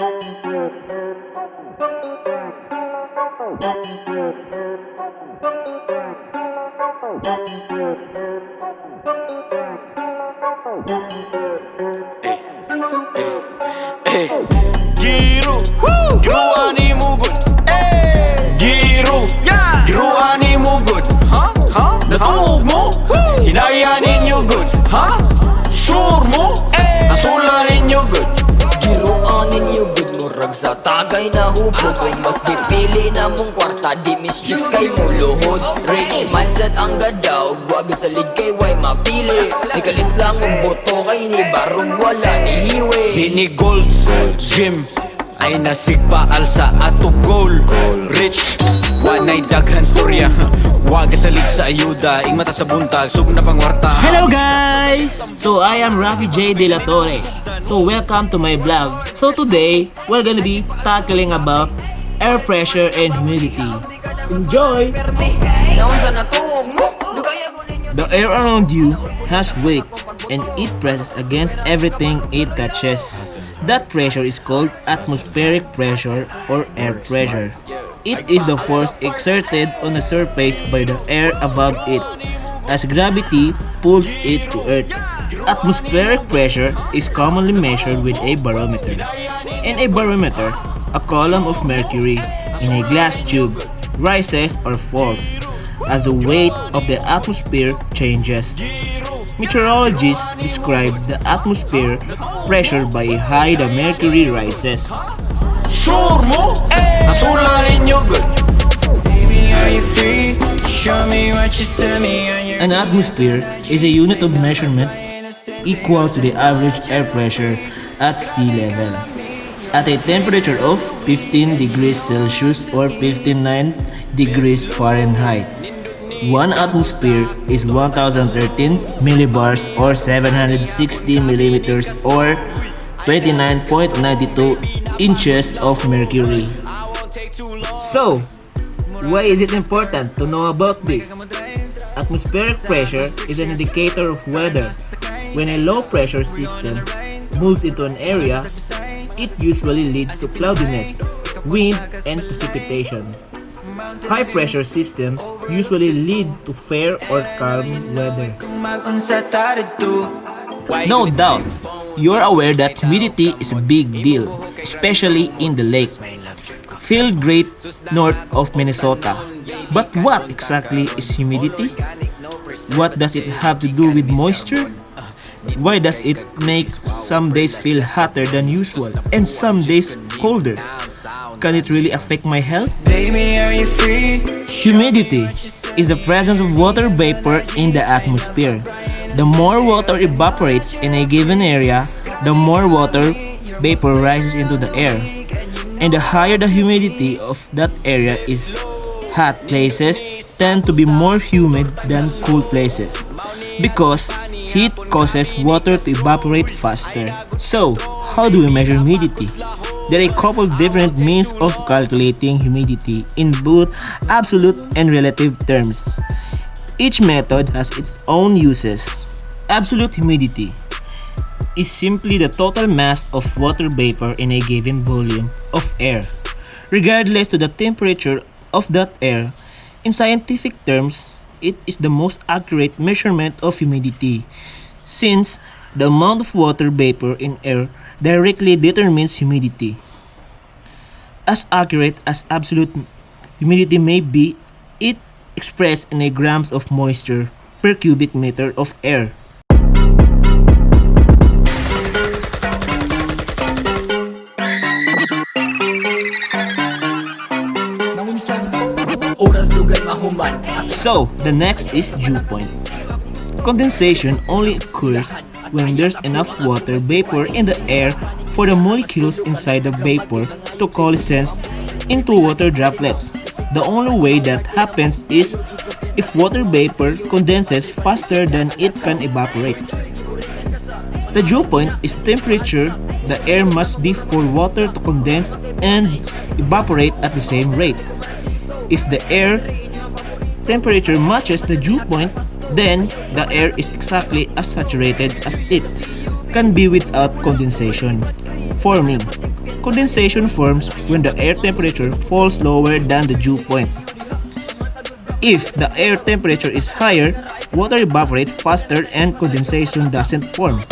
Giro, giruani mo good. Giro, giruani mo good. Natuog mo, hinaya ninyo good. Sure mo, nasula ninyo good. Giroan ninyo good, murag sa tagay na hubog. Kung mas dipili na mong kwarta, di miss chicks kay mo luhod. Rich mindset ang gadaw, wag sa lig kay way mapili. Nikalit lang ang boto kay ni barong wala ni hiwi. Di ni Golds, Gym ay nasigpaal sa ato goal. Rich, wanay daghan storya. Wag salig sa ayuda, ing mata sa buntag, sug na pangwarta. Hello guys! So I am Raffy Dela Torre. So welcome to my vlog. So today, we're gonna be tackling about air pressure and humidity. Enjoy! The air around you has weight and it presses against everything it touches. That pressure is called atmospheric pressure or air pressure. It is the force exerted on a surface by the air above it, as gravity pulls it to earth. Atmospheric pressure is commonly measured with a barometer. In a barometer, a column of mercury in a glass tube rises or falls as the weight of the atmosphere changes. Meteorologists describe the atmosphere pressure by how high the mercury rises. Sure mo, nasula ninyo good. Baby, are you free? Show me what you send me on your... An atmosphere is a unit of measurement equal to the average air pressure at sea level. At a temperature of 15 degrees Celsius or 59 degrees Fahrenheit. 1 atmosphere is 1013 millibars or 760 millimeters or 29.92 inches of mercury. So, why is it important to know about this? Atmospheric pressure is an indicator of weather. When a low pressure system moves into an area, it usually leads to cloudiness, wind, and precipitation. High pressure systems usually lead to fair or calm weather. No doubt, you are aware that humidity is a big deal, especially in the lake, filled great north of Minnesota. But what exactly is humidity? What does it have to do with moisture? Why does it make some days feel hotter than usual and some days colder? Can it really affect my health? Baby, are you free? Humidity is the presence of water vapor in the atmosphere. The more water evaporates in a given area, the more water vapor rises into the air. And the higher the humidity of that area is, hot places tend to be more humid than cool places because heat causes water to evaporate faster. So, how do we measure humidity? There are a couple different means of calculating humidity in both absolute and relative terms. Each method has its own uses. Absolute humidity is simply the total mass of water vapor in a given volume of air, regardless to the temperature of that air. In scientific terms, it is the most accurate measurement of humidity, since the amount of water vapor in air directly determines humidity. As accurate as absolute humidity may be, it expressed in a grams of moisture per cubic meter of air. So, the next is dew point. Condensation only occurs when there's enough water vapor in the air for the molecules inside the vapor to coalesce into water droplets. The only way that happens is if water vapor condenses faster than it can evaporate. The dew point is temperature the air must be for water to condense and evaporate at the same rate. If the air temperature matches the dew point, then the air is exactly as saturated as it can be without condensation, forming Condensation forms when the air temperature falls lower than the dew point. If the air temperature is higher, water evaporates faster and condensation doesn't form.